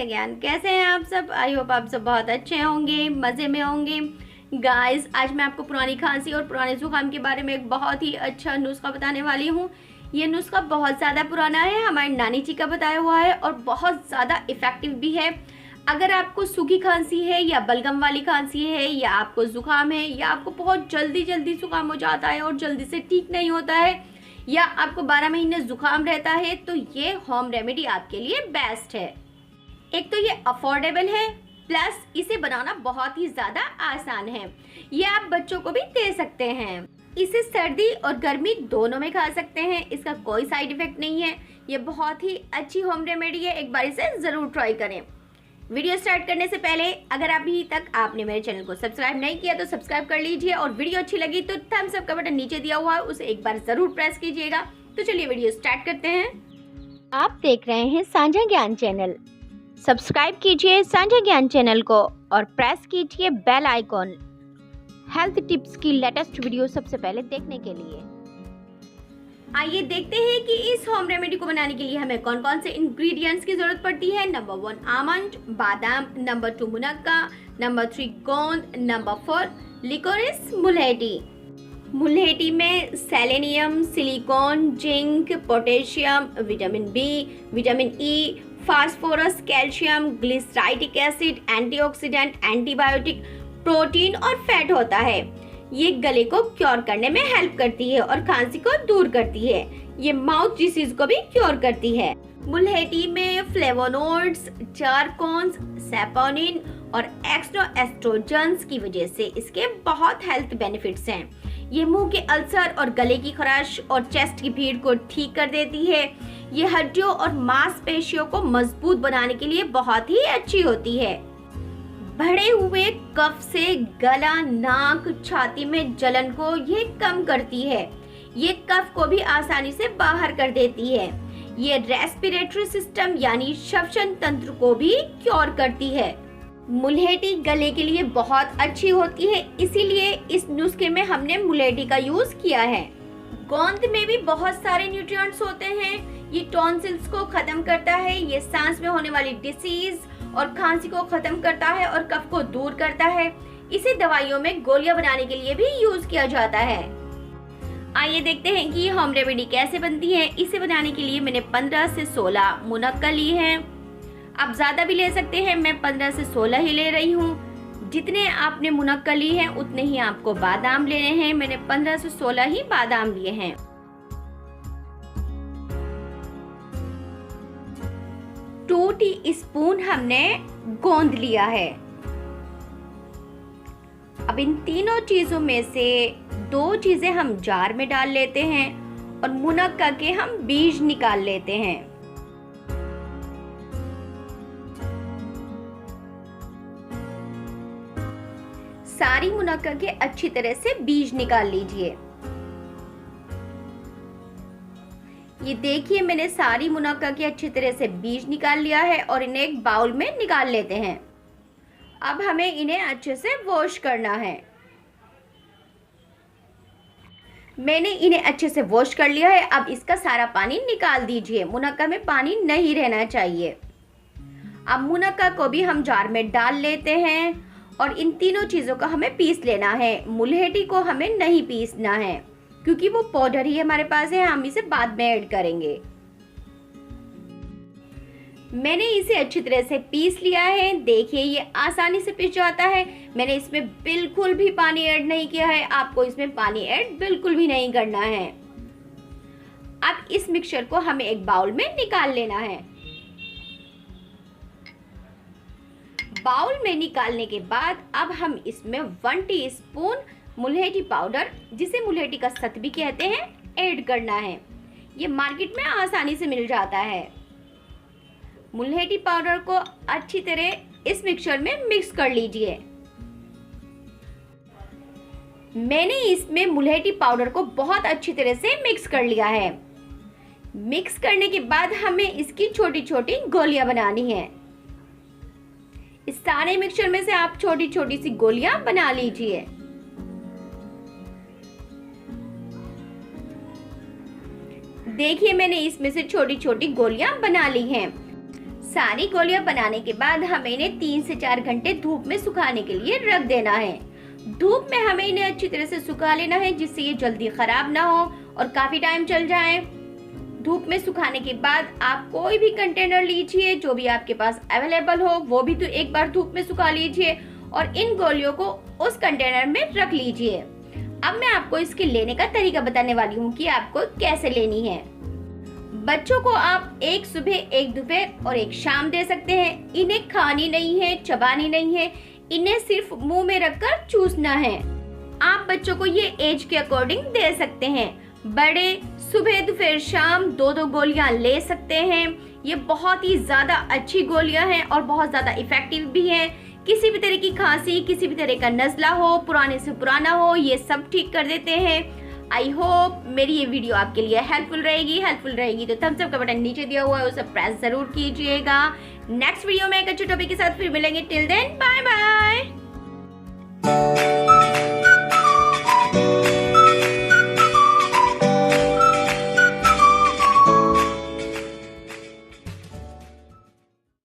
ज्ञान। कैसे हैं आप सब? आई होप आप सब बहुत अच्छे होंगे, मज़े में होंगे। गाइस, आज मैं आपको पुरानी खांसी और पुराने जुकाम के बारे में एक बहुत ही अच्छा नुस्खा बताने वाली हूँ। ये नुस्खा बहुत ज़्यादा पुराना है, हमारी नानी जी का बताया हुआ है और बहुत ज़्यादा इफ़ेक्टिव भी है। अगर आपको सूखी खांसी है या बलगम वाली खांसी है या आपको ज़ुकाम है या आपको बहुत जल्दी ज़ुकाम हो जाता है और जल्दी से ठीक नहीं होता है या आपको 12 महीने ज़ुकाम रहता है, तो ये होम रेमेडी आपके लिए बेस्ट है। एक तो ये अफोर्डेबल है, प्लस इसे बनाना बहुत ही ज़्यादा आसान है। ये आप बच्चों को भी दे सकते हैं। इसे सर्दी और गर्मी दोनों में खा सकते हैं। इसका कोई साइड इफेक्ट नहीं है। ये बहुत ही अच्छी होम रेमेडी है, एक बार इसे ज़रूर ट्राई करें। वीडियो स्टार्ट करने से पहले अगर अभी तक आपने मेरे चैनल को सब्सक्राइब नहीं किया तो सब्सक्राइब कर लीजिए और वीडियो अच्छी लगी तो थम्स अप का बटन नीचे दिया हुआ है, उसे एक बार ज़रूर प्रेस कीजिएगा। तो चलिए वीडियो स्टार्ट करते हैं। आप देख रहे हैं साझा ज्ञान चैनल। सब्सक्राइब कीजिए साझा ज्ञान चैनल को और प्रेस कीजिए बेल आइकॉन हेल्थ टिप्स की लेटेस्ट वीडियो सबसे पहले देखने के लिए। आइए देखते हैं कि इस होम रेमेडी को बनाने के लिए हमें कौन कौन से इंग्रेडिएंट्स की जरूरत पड़ती है। नंबर 1 आमंड बादाम, नंबर 2 मुनक्का, नंबर 3 गोंद, नंबर 4 लिकोरिस मुल्हेटी। मुल्हेटी में selenium, silicon, zinc, potassium, vitamin B, vitamin E, phosphorus, calcium, glycyrrhizic acid, antioxidant, antibiotic, protein और फैट होता है। ये गले को क्योर करने में हेल्प करती है और खांसी को दूर करती है। ये माउथ डिसीज को भी क्योर करती है। मुल्हेटी में फ्लेवोनोइड्स, चारकोन्स, सैपोनिन और एक्सोएस्ट्रोजेंस की वजह से इसके बहुत हेल्थ बेनिफिट्स हैं। ये मुंह के अल्सर और गले की खराश और चेस्ट की भीड़ को ठीक कर देती है। ये हड्डियों और मांसपेशियों को मजबूत बनाने के लिए बहुत ही अच्छी होती है। बढ़े हुए कफ से गला, नाक, छाती में जलन को ये कम करती है। ये कफ को भी आसानी से बाहर कर देती है। ये रेस्पिरेटरी सिस्टम यानी श्वसन तंत्र को भी क्योर करती है। मुल्हेटी गले के लिए बहुत अच्छी होती है, इसीलिए इस नुस्खे में हमने मुल्हेटी का यूज किया है। गोंद में भी बहुत सारे न्यूट्रिएंट्स होते हैं। ये टॉन्सिल्स को खत्म करता है। ये सांस में होने वाली डिसीज और खांसी को खत्म करता है और कफ को दूर करता है। इसे दवाइयों में गोलियां बनाने के लिए भी यूज किया जाता है। आइए देखते हैं कि होम रेमेडी कैसे बनती है। इसे बनाने के लिए मैंने 15 से 16 मुनक्का ली है। आप ज्यादा भी ले सकते हैं, मैं 15 से 16 ही ले रही हूँ। जितने आपने मुनक्का ली है उतने ही आपको बादाम लेने हैं। मैंने 15 से 16 ही बादाम लिए हैं। टू टीस्पून हमने गोंद लिया है। अब इन तीनों चीजों में से 2 चीजें हम जार में डाल लेते हैं और मुनक्का के हम बीज निकाल लेते हैं। सारी मुनक्का के अच्छी तरह से बीज निकाल लीजिए। ये देखिए, मैंने सारी मुनक्का के अच्छी तरह से बीज निकाल लिया है और इन्हें एक बाउल में निकाल लेते हैं। अब हमें इन्हें अच्छे से वॉश करना है। मैंने इन्हें अच्छे से वॉश कर लिया है। अब इसका सारा पानी निकाल दीजिए। मुनक्का में पानी नहीं रहना चाहिए। अब मुनक्का को भी हम जार में डाल लेते हैं और इन तीनों चीज़ों को हमें पीस लेना है। मुल्हेटी को हमें नहीं पीसना है क्योंकि वो पाउडर ही हमारे पास है, हम इसे बाद में ऐड करेंगे। मैंने इसे अच्छी तरह से पीस लिया है। देखिए, ये आसानी से पिस जाता है। मैंने इसमें बिल्कुल भी पानी ऐड नहीं किया है। आपको इसमें पानी ऐड बिल्कुल भी नहीं करना है। अब इस मिक्सचर को हमें एक बाउल में निकाल लेना है। बाउल में निकालने के बाद अब हम इसमें 1 टीस्पून मुल्हेटी पाउडर, जिसे मुल्हेटी का सत भी कहते हैं, ऐड करना है। ये मार्केट में आसानी से मिल जाता है। मुल्हेटी पाउडर को अच्छी तरह इस मिक्सचर में मिक्स कर लीजिए। मैंने इसमें मुल्हेटी पाउडर को बहुत अच्छी तरह से मिक्स कर लिया है। मिक्स करने के बाद हमें इसकी छोटी छोटी गोलियां बनानी है। इस सारे मिक्सचर में से आप छोटी छोटी सी गोलियां बना लीजिए। देखिए, मैंने इसमें से छोटी छोटी गोलियां बना ली हैं। सारी गोलियां बनाने के बाद हमें इन्हें 3 से 4 घंटे धूप में सुखाने के लिए रख देना है। धूप में हमें इन्हें अच्छी तरह से सुखा लेना है जिससे ये जल्दी खराब ना हो और काफी टाइम चल जाए। धूप में सुखाने के बाद आप कोई भी कंटेनर लीजिए जो भी आपके पास अवेलेबल हो, वो भी तो एक बार धूप में सुखा लीजिए और इन गोलियों को उस कंटेनर में रख लीजिए। अब मैं आपको इसके लेने का तरीका बताने वाली हूँ कि आपको कैसे लेनी है। बच्चों को आप एक सुबह, एक दोपहर और एक शाम दे सकते हैं। इन्हें खानी नहीं है, चबानी नहीं है, इन्हें सिर्फ मुंह में रखकर चूसना है। आप बच्चों को ये एज के अकॉर्डिंग दे सकते हैं। बड़े सुबह, दोपहर, शाम 2-2 गोलियां ले सकते हैं। ये बहुत ही ज्यादा अच्छी गोलियां हैं और बहुत ज्यादा इफेक्टिव भी हैं। किसी भी तरह की खांसी, किसी भी तरह का नजला हो, पुराने से पुराना हो, ये सब ठीक कर देते हैं। आई होप मेरी ये वीडियो आपके लिए हेल्पफुल रहेगी तो थम्स अप का बटन नीचे दिया हुआ है, उसे प्रेस जरूर कीजिएगा। नेक्स्ट वीडियो में एक अच्छे टॉपिक के साथ फिर मिलेंगे। Till then bye bye.